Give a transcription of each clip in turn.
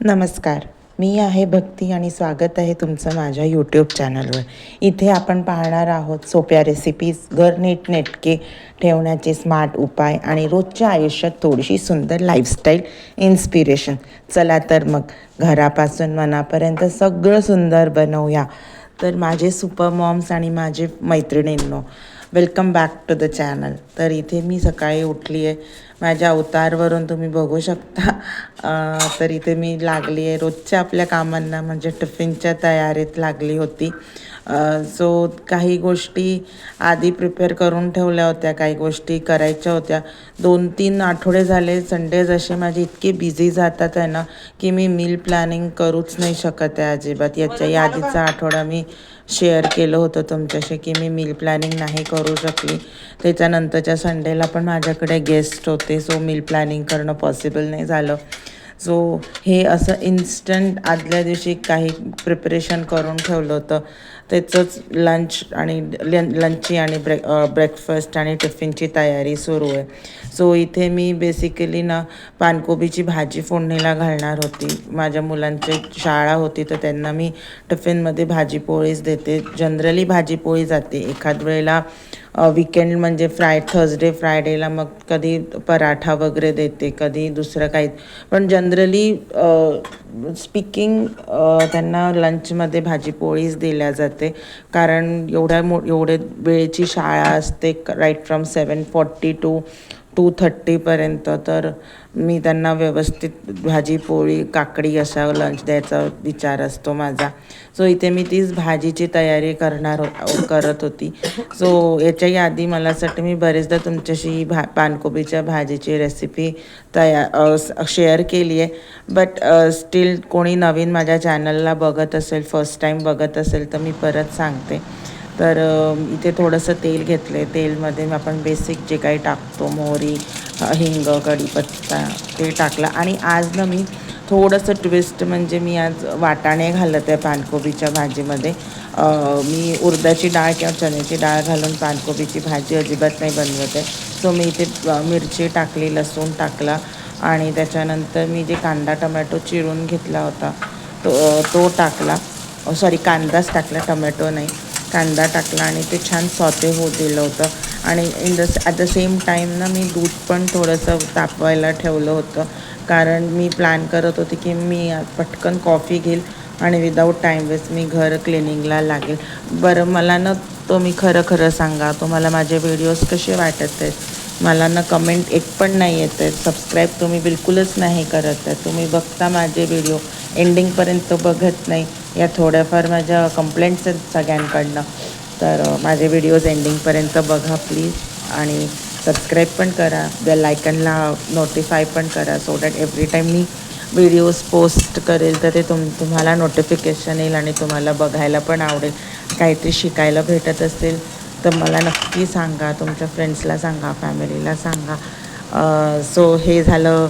नमस्कार. मी आहे भक्ती आणि स्वागत आहे तुमचं माझ्या यूट्यूब चॅनलवर. इथे आपण पाहणार आहोत सोप्या रेसिपीज, घर नीटनेटके ठेवण्याचे स्मार्ट उपाय आणि रोजच्या आयुष्यात थोडीशी सुंदर लाईफस्टाईल इन्स्पिरेशन. चला तर मग घरापासून मनापर्यंत सगळं सुंदर बनवूया. तर माझे सुपर मॉम्स आणि माझे मैत्रिणींनो, welcome back to the channel. तर इथे मी सकाळी उठली आहे. माझ्या अवतारवरून तुम्ही बघू शकता. तर इथे मी लागली आहे रोजच्या आपल्या कामांना, म्हणजे टिफिनच्या तयारीत लागली होती. सो काही गोष्टी आधी प्रिपेअर करून ठेवल्या होत्या, काही गोष्टी करायच्या होत्या. 2-3 आठवडे झाले संडेज असे माझे इतके बिझी जातात आहे ना, की मी मील प्लॅनिंग करूच नाही शकत आहे अजिबात. याच्याही आधीचा आठवडा मी शेअर केलं होतं तुमच्याशी की मी मील प्लॅनिंग नाही करू शकली. त्याच्यानंतरच्या संडेला पण माझ्याकडे गेस्ट होते, सो मील प्लॅनिंग करणं पॉसिबल नाही झालं. सो हे असं इन्स्टंट आदल्या दिवशी काही प्रिपरेशन करून ठेवलं होतं, त्याचंच लंच आणि लंचची आणि ब्रेकफास्ट आणि टिफिनची तयारी सुरू आहे. सो इथे मी बेसिकली ना पानकोबीची भाजी फोडणीला घालणार होती. माझ्या मुलांची शाळा होती तर त्यांना मी टिफिनमध्ये भाजी पोळीच देते. जनरली भाजी पोळी जाते. एखाद वेळेला विकेंड म्हणजे थर्सडे फ्रायडेला मग कधी पराठा वगैरे देते, कधी दुसरं काही. पण जनरली स्पीकिंग त्यांना लंचमध्ये भाजी पोळीच दिल्या जाते. कारण एवढे वेळेची शाळा असते, राईट फ्रॉम 7:40 टू 2:30पर्यंत. तर मी त्यांना व्यवस्थित भाजी पोळी काकडी असा लंच द्यायचा विचार असतो माझा. सो इथे मी तीच भाजीची तयारी करत होती. सो याच्याही आधी मलासाठी मी बरेचदा तुमच्याशी पानकोबीच्या भाजीची रेसिपी शेअर केली आहे. बट स्टील कोणी नवीन माझ्या चॅनलला बघत असेल, फर्स्ट टाईम बघत असेल तर मी परत सांगते. तर इथे थोडंसं तेल घेतलं आहे. तेलमध्ये आपण बेसिक जे काही टाकतो, मोहरी, हिंग, कढीपत्ता ते टाकला. आणि आज ना मी थोडंसं ट्विस्ट, म्हणजे मी आज वाटाणे घालत आहे पानकोबीच्या भाजीमध्ये. मी उडदाची डाळ किंवा चण्याची डाळ घालून पानकोबीची भाजी अजिबात नाही बनवत आहे. सो मी इथे मिरची टाकली, लसूण टाकला आणि त्याच्यानंतर मी जे कांदा टमॅटो चिरून घेतला होता तो टाकला. सॉरी, कांदाच टाकला, टमॅटो नाही. कांदा टाकला आणि ते छान सॉते होऊ दिलं होतं. आणि ॲट द सेम टाईम ना मी दूध पण थोडंसं तापवायला ठेवलं होतं. कारण मी प्लॅन करत होते की मी पटकन कॉफी घेईल आणि विदाऊट टाईम वेस्ट मी घर क्लिनिंगला लागेल. बरं, मला ना तुम्ही खरं सांगा, तुम्हाला माझे व्हिडिओज कसे वाटत आहेत? मला ना कमेंट एक पण नाही येत आहेत. सबस्क्राईब तुम्ही बिलकुलच नाही करत आहे. तुम्ही बघता माझे व्हिडिओ, एंडिंगपर्यंत बघत नाही. या थोड्याफार माझ्या कंप्लेंट्स आहेत सगळ्यांकडनं. तर माझे व्हिडिओज एंडिंगपर्यंत बघा प्लीज. आणि सबस्क्राईब पण करा, बेल आयकनला नोटिफाय पण करा, so that every time me videos post करेल तर ते तुम्हाला नोटिफिकेशन येईल आणि तुम्हाला बघायला पण आवडेल. काहीतरी शिकायला भेटत असेल तर मला नक्की सांगा, तुमच्या फ्रेंड्सला सांगा, फॅमिलीला सांगा. सो हे झालं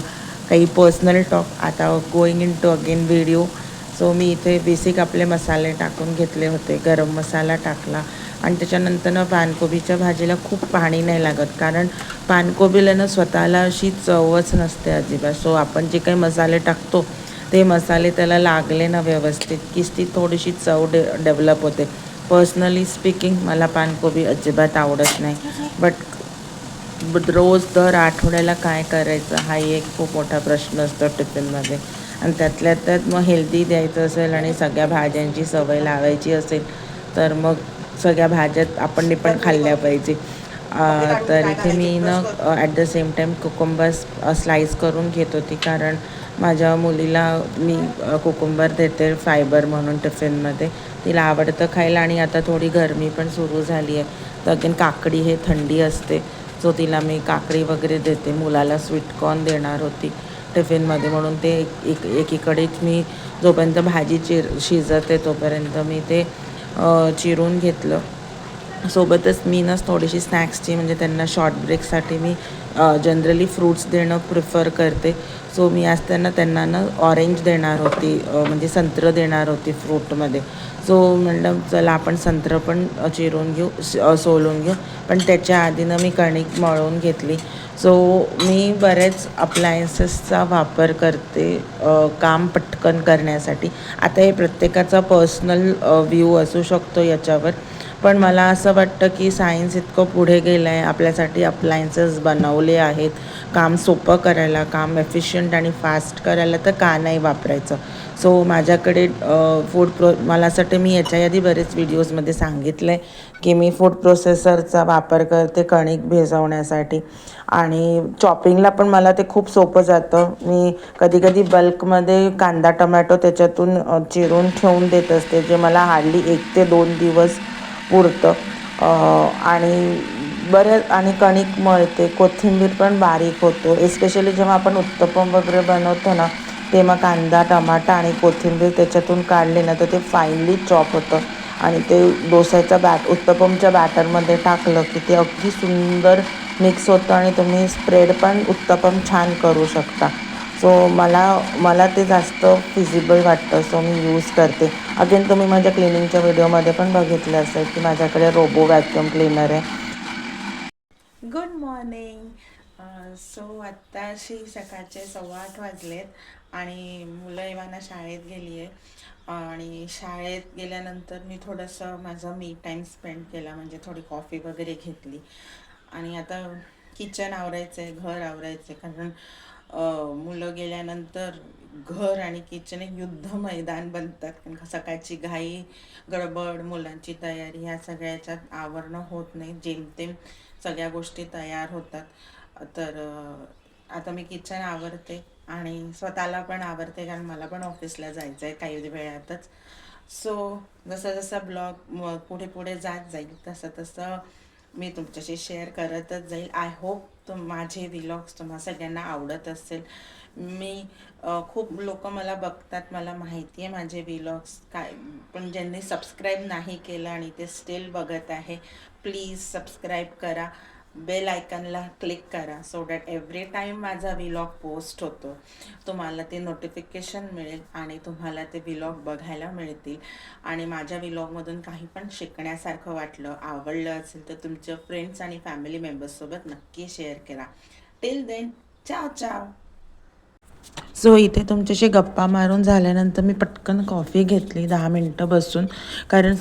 काही पर्सनल टॉक. आता going into again video. So मी इथे बेसिक आपले मसाले टाकून घेतले होते. गरम मसाला टाकला आणि त्याच्यानंतर पानकोबीच्या भाजीला खूप पाणी नाही लागत, कारण पानकोबीला ना स्वतःला अशी चवच नसते अजिबात. सो आपण जे काही मसाले टाकतो ते मसाले त्याला लागले ना व्यवस्थित कीच ती थोडीशी चव डेव्हलप होते. पर्सनली स्पीकिंग मला पानकोबी अजिबात आवडत नाही. बट रोज दर आठवड्याला काय करायचं हाही एक खूप मोठा प्रश्न असतो टिफिनमध्ये. आणि त्यातल्या त्यात मग हेल्दी द्यायचं असेल आणि सगळ्या भाज्यांची सवय लावायची असेल तर मग सगळ्या भाज्यात आपण पण खाल्ल्या पाहिजे. तर इथे मी ना at the same time cucumber slice करून घेत होती, कारण माझ्या मुलीला मी कुकुंबर देते फायबर म्हणून टिफिनमध्ये. तिला आवडतं खायला आणि आता थोडी गरमी पण सुरू झाली आहे तर अगेन काकडी हे थंडी असते, सो तिला मी काकडी वगैरे देते. मुलाला स्वीटकॉर्न देणार होती टिफिनमध्ये, म्हणून ते एकीकडेच मी जोपर्यंत भाजी शिजते तोपर्यंत मी ते चिरून घेतलं. सोबतच मी ना थोडीशी स्नॅक्सची म्हणजे त्यांना शॉर्ट ब्रेकसाठी मी जनरली फ्रूट्स देणं प्रिफर करते. सो मी आज त्यांना ना ऑरेंज देणार होती, म्हणजे संत्रं देणार होती फ्रूटमध्ये. सो म्हटलं चला आपण संत्रं पण चिरून घेऊ, सोलून घेऊ. पण त्याच्या आधीनं मी कणिक मळून घेतली. सो मी बरेच अप्लायन्सेसचा वापर करते काम पटकन करण्यासाठी. आता हे प्रत्येकाचा पर्सनल व्ह्यू असू शकतो याच्यावर, पण मला असं वाटतं की सायन्स इतकं पुढे गेलं आहे, आपल्यासाठी अप्लायन्सेस बनवले आहेत काम सोपं करायला, काम एफिशियंट आणि फास्ट करायला, तर का नाही वापरायचं. सो माझ्याकडे मला असं वाटतं मी याच्या आधी बरेच व्हिडिओजमध्ये सांगितलं आहे की मी फूड प्रोसेसरचा वापर करते कणिक भिजवण्यासाठी, आणि चॉपिंगला पण मला ते खूप सोपं जातं. मी कधी कधी बल्कमध्ये कांदा टमॅटो त्याच्यातून चिरून ठेवून देत असते, जे मला हार्डली 1 ते 2 दिवस पुरतं. आणि कणिक मळते, कोथिंबीर पण बारीक होतो. एस्पेशली जेव्हा आपण उत्तप्पम वगैरे बनवतो ना, तेव्हा कांदा टमाटा आणि कोथिंबीर त्याच्यातून काढले ना तर ते फाईनली चॉप होतं, आणि ते उत्तप्पमच्या बॅटरमध्ये टाकलं की ते अगदी सुंदर मिक्स होतं, आणि तुम्ही स्प्रेड पण उत्तप्पम छान करू शकता. सो मला ते जास्त फिजिबल वाटतं, सो मी यूज करते. अगेन तुम्ही माझ्या क्लिनिंगच्या व्हिडिओमध्ये पण बघितलं असेल की माझ्याकडे रोबो व्हॅक्यूम क्लीनर आहे. Good morning. सो आत्ताशी सकाळचे 8:15 वाजलेत आणि मुलं एव्हाना शाळेत गेली आहे, आणि शाळेत गेल्यानंतर मी थोडंसं माझा मी टाईम स्पेंड केला, म्हणजे थोडी कॉफी वगैरे घेतली, आणि आता किचन आवरायचं आहे, घर आवरायचं आहे. कारण मुलं गेल्यानंतर घर आणि किचन एक युद्ध मैदान बनतात. कारण सकाळची घाई गडबड, मुलांची तयारी, ह्या सगळ्याच्यात आवरणं होत नाही. जेमतेम सगळ्या गोष्टी तयार होतात. तर आता मी किचन आवरते आणि स्वतःला पण आवरते, कारण मला पण ऑफिसला जायचं आहे काही वेळातच. सो जसं जसं ब्लॉग पुढे पुढे जात जाईल तसं तसं मी तुमच्याशी शेअर करतच जाईल. आय होप माझे व्लॉग्स तुम्हा सगळ्यांना आवडत असेल. खूप लोक मला बघतात, मला माहिती आहे माझे व्लॉग्स काय, पण ज्यांनी सबस्क्राईब नाही केलं आणि ते स्टिल बघत आहे, प्लीज सबस्क्राईब करा, बेल आयकनला क्लिक करा, सो दॅट एव्हरी टाईम माझा व्लॉग पोस्ट होतो तुम्हाला ते नोटिफिकेशन मिळेल आणि तुम्हाला ते व्लॉग बघायला मिळतील. आणि माझ्या व्लॉगमधून काही पण शिकण्यासारखं वाटलं, आवडलं असेल तर तुमच्या फ्रेंड्स आणि फॅमिली मेंबर्ससोबत नक्की शेअर करा. टिल देन, चाव चाव. सो इथे तुमच्याशी गप्पा मारून झाल्यानंतर मी पटकन कॉफी घेतली, 10 मिनटं बसून. कारण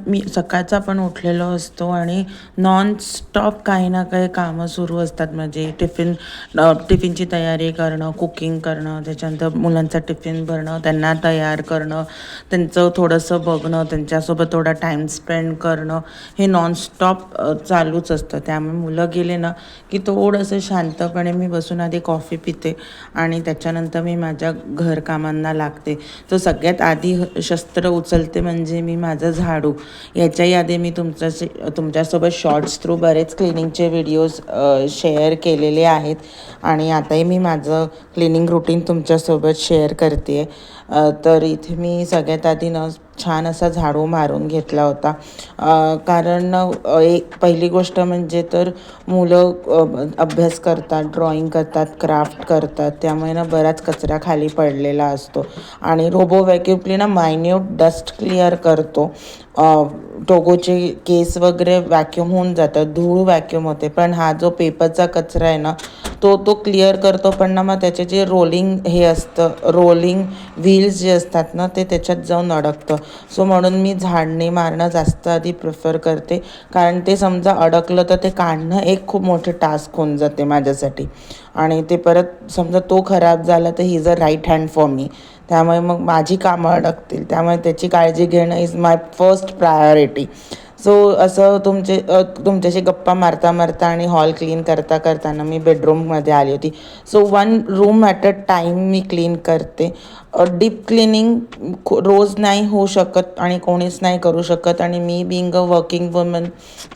मी सकाळचा पण उठलेलो असतो आणि नॉनस्टॉप काही ना काही कामं सुरू असतात. म्हणजे टिफिनची तयारी करणं, कुकिंग करणं, त्याच्यानंतर मुलांचा टिफिन भरणं, त्यांना तयार करणं, त्यांचं थोडंसं बघणं, त्यांच्यासोबत थोडा टाईम स्पेंड करणं, हे नॉनस्टॉप चालूच असतं. त्यामुळे मुलं गेले ना की थोडंसं शांतपणे मी बसून आधी कॉफी पिते आणि त्याच्यानंतर मी माझ्या घरकामांना लागते. तर सगळ्यात आधी शस्त्र उचलते म्हणजे मी माझं झाडू. याच्याही आधी मी तुमच्यासोबत शॉर्ट्स थ्रू बरेच क्लिनिंगचे व्हिडिओज शेअर केलेले आहेत, आणि आताही मी माझं क्लिनिंग रुटीन तुमच्यासोबत शेअर करते आहे. तर इथे मी सगळ्यात आधी छान असा झाडू मारून घेतला होता. कारण एक पहिली गोष्ट म्हणजे तर मुलं अभ्यास करतात, ड्रॉइंग करतात, क्राफ्ट करतात, त्यामुळे ना बराच कचरा खाली पडलेला असतो. आणि robo vacuum cleaner minute dust clear करतो. टोगोचे केस वगैरे व्हॅक्यूम होऊन जातात, धूळ व्हॅक्यूम होते, पण हा जो पेपरचा कचरा आहे ना तो क्लिअर करतो. पण ना मग त्याचे जे रोलिंग व्हील्स जे असतात ना ते त्याच्यात जाऊन अडकतं. सो म्हणून मी झाडणे मारणं जास्त आधी प्रिफर करते, कारण ते समजा अडकलं तर ते काढणं एक खूप मोठे टास्क होऊन जाते माझ्यासाठी, आणि ते परत समजा तो खराब झाला तर he is a right hand for me. त्यामुळे मग माझी कामं अडकतील, त्यामुळे त्याची काळजी घेणं is my first priority. So असं तुमच्याशी गप्पा मारता मारता आणि हॉल क्लीन करताना मी बेडरूममध्ये आली होती. So 1 room at a time me clean करते. डीप क्लिनिंग रोज नाही होऊ शकत आणि कोणीच नाही करू शकत, आणि मी बिंग अ वर्किंग वुमन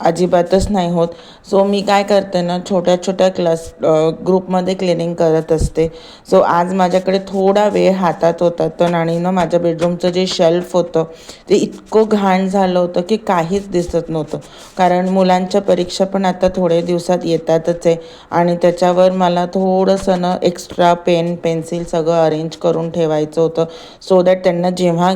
अजिबातच नाही होत. सो मी काय करते ना, छोट्या छोट्या ग्रुपमध्ये क्लिनिंग करत असते. सो आज माझ्याकडे थोडा वेळ हातात होता, तर आणि माझ्या बेडरूमचं जे शेल्फ होतं ते इतकं घाण झालं होतं की काहीच दिसत नव्हतं, कारण मुलांच्या परीक्षा पण आता थोड्या दिवसात येतातच आहे आणि त्याच्यावर मला थोडंसं ना एक्स्ट्रा पेन पेन्सिल सगळं अरेंज करून ठेवायचं होतं, सो दॅट त्यांना जेव्हा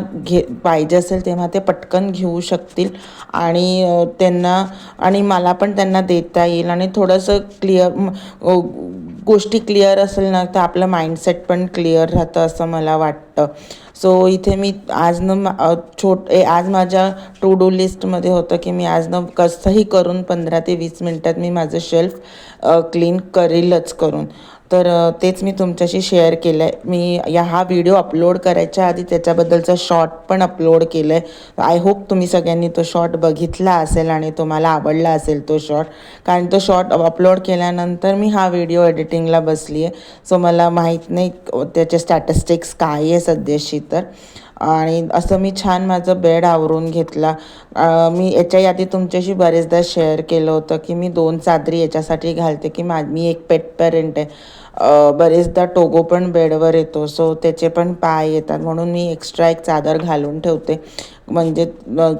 पाहिजे असेल तेव्हा ते पटकन घेऊ शकतील आणि त्यांना आणि मला पण त्यांना देता येईल आणि थोडंसं गोष्टी क्लिअर असेल ना तर आपलं माइंडसेट पण क्लिअर राहतं असं मला वाटतं. सो इथे मी आज आज माझ्या टू डू लिस्टमध्ये होतं की मी आज कसंही करून 15 ते 20 मिनटात मी माझं शेल्फ क्लीन करेलच करून. तर तेच मी तुमच्याशी शेअर केलं आहे. मी हा व्हिडिओ अपलोड करायच्या आधी त्याच्याबद्दलचा शॉर्ट पण अपलोड केलं आहे. आय होप तुम्ही सगळ्यांनी तो शॉर्ट बघितला असेल आणि तुम्हाला आवडला असेल तो शॉर्ट, कारण तो शॉर्ट अपलोड केल्यानंतर मी हा व्हिडिओ एडिटिंगला बसली आहे. सो मला माहीत नाही त्याचे स्टॅटिस्टिक्स काय आहे सध्याशी तर. आणि असं मी छान माझं बेड आवरून घेतला. मी याच्या आधी तुमच्याशी बरेचदा शेअर केलं होतं की मी 2 चादरी याच्यासाठी घालते की मी एक पेट पेरेंट आहे. बरेचदा टोगो पण बेडवर येतो, सो त्याचे पण पाय येतात, म्हणून मी एक्स्ट्रा एक चादर घालून ठेवते. म्हणजे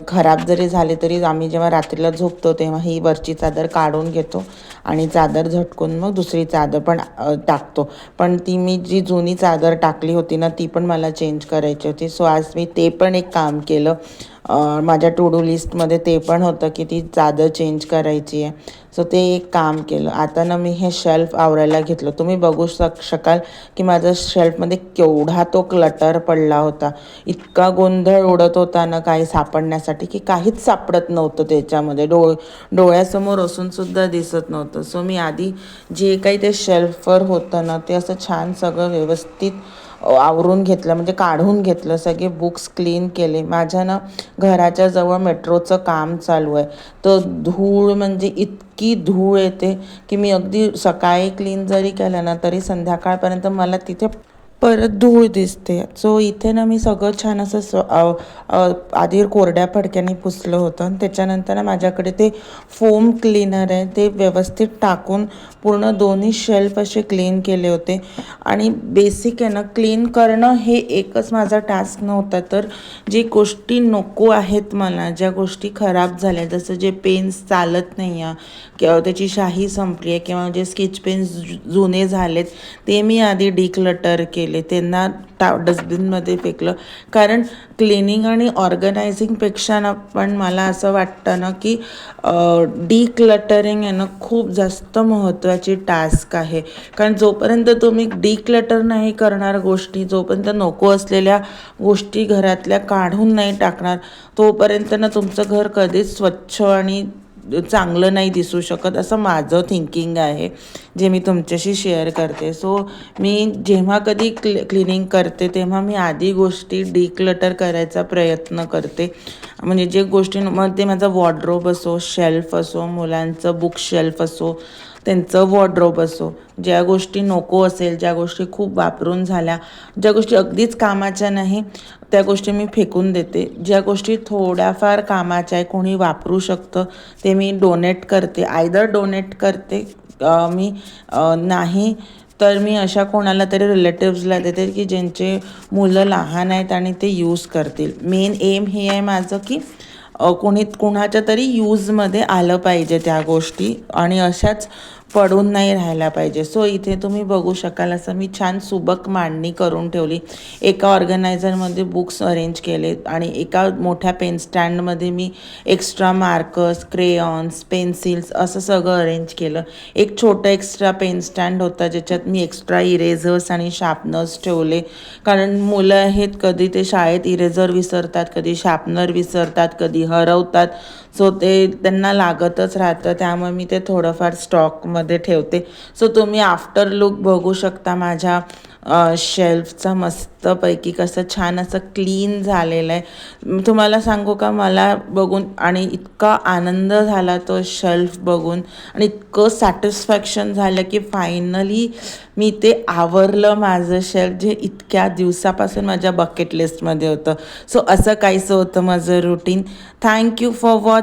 खराब जरी झाले तरी आम्ही जेव्हा रात्रीला झोपतो तेव्हा ही वरची चादर काढून घेतो आणि चादर झटकून मग दुसरी चादर पण टाकतो. पण मी जी जुनी चादर टाकली होती ना ती पण मला चेंज करायची होती. सो आज मी ते पण एक काम केलं. माझ्या टू डू लिस्टमध्ये ते पण होतं की ती चादर चेंज करायची आहे. सो ते एक काम केलं. आता ना मी हे शेल्फ आवरायला घेतलं. तुम्ही बघू शकाल की माझ्या शेल्फमध्ये केवढा तो क्लटर पडला होता. इतका गोंधळ उडत होता ना काही सापडण्यासाठी की काहीच सापडत नव्हतं त्याच्यामध्ये. डोळ्यासमोर असूनसुद्धा दिसत नव्हतं. सो मी आधी जे काही ते शेल्फवर होतं ना ते असं छान सगळं व्यवस्थित आवरून घेतलं, म्हणजे काढून घेतलं. सगळे बुक्स क्लीन केले. माझ्या ना घराच्या जवळ मेट्रोचं काम चालू आहे, तर धूळ म्हणजे इतकी धूळ येते की मी अगदी सकाळी क्लीन जरी केलं ना तरी संध्याकाळपर्यंत मला तिथे परत धूळ दिसते. सो इथे ना मी सगळं छान असं आधी कोरड्या फडक्याने पुसलं होतं आणि त्याच्यानंतर ना माझ्याकडे ते फोम क्लीनर आहे, ते व्यवस्थित टाकून पूर्ण दोन्ही शेल्फ असे क्लीन केले होते. आणि बेसिक आहे ना क्लीन करणं हे एकच माझा टास्क नव्हता, तर जे गोष्टी नको आहेत मला, ज्या गोष्टी खराब झाल्या, जसं जे पेन्स चालत नाही आहे किंवा त्याची शाही संपली आहे किंवा जे स्केच पेन्स जुने झालेत ते मी आधी डिक्लटर केले, त्यांना डस्टबिनमध्ये फेकलं. कारण क्लिनिंग आणि ऑर्गनायझिंगपेक्षा ना पण मला असं वाटतं ना की डिक्लटरिंग आहे ना खूप जास्त महत्त्वाची टास्क आहे. कारण जोपर्यंत तुम्ही डिक्लटर नाही करणार गोष्टी, जोपर्यंत नको असलेल्या गोष्टी घरातल्या काढून नाही टाकणार, तोपर्यंत ना तुमचं घर कधीच स्वच्छ आणि चांगलं नाही दिसू शकत, असं माझं थिंकिंग आहे जे मी तुमच्याशी शेअर करते. सो मी जेव्हा कधी क्लिनिंग करते तेव्हा मी आधी गोष्टी डिक्लटर करायचा प्रयत्न करते. म्हणजे जे गोष्टी मग ते माझा वॉर्डरोब असो, शेल्फ असो, मुलांचं बुक शेल्फ असो, त्यांचं वॉर्डरोब असो, ज्या गोष्टी नको असेल, ज्या गोष्टी खूप वापरून झाल्या, ज्या गोष्टी अगदीच कामाच्या नाही त्या गोष्टी मी फेकून देते. ज्या गोष्टी थोड्याफार कामाच्या आहे, कोणी वापरू शकतं, ते मी डोनेट करते. आयदर डोनेट करते मी, नाही तर मी अशा कोणाला तरी रिलेटिव्सला देते की ज्यांचे मुलं लहान आहेत आणि ते यूज करतील. मेन एम हे आहे माझं की कोणाच्या तरी यूजमध्ये आलं पाहिजे त्या गोष्टी आणि अशाच पडून नाही राहायला पाहिजे. सो इथे तुम्ही बघू शकाल असं मी छान सुबक मांडणी करून ठेवली. एका ऑर्गनायझरमध्ये बुक्स अरेंज केले आणि एका मोठ्या पेन स्टँडमध्ये मी एक्स्ट्रा मार्कर्स, क्रेयॉन्स, पेन्सिल्स असं सगळं अरेंज केलं. एक छोटं एक्स्ट्रा पेन स्टँड होता ज्याच्यात मी एक्स्ट्रा इरेझर्स आणि शार्पनर्स ठेवले, कारण मुलं आहेत, कधी ते शाळेत इरेझर विसरतात, कधी शार्पनर विसरतात, कधी हरवतात. सो ते त्यांना लागतच राहतं, त्यामुळे मी ते थोडंफार स्टॉकमध्ये ठेवते. सो तुम्ही आफ्टर लुक बघू शकता माझ्या शेल्फचा मस्तपैकी कसं छान असं क्लीन झालेलं आहे. तुम्हाला सांगू का, मला बघून आणि इतका आनंद झाला तो शेल्फ बघून आणि इतकं सॅटिस्फॅक्शन झालं की फायनली मी ते आवरलं माझं शेल्फ, जे इतक्या दिवसापासून माझ्या बकेट लिस्टमध्ये होतं. सो असं काहीसं होतं माझं रुटीन. Thank you for watching.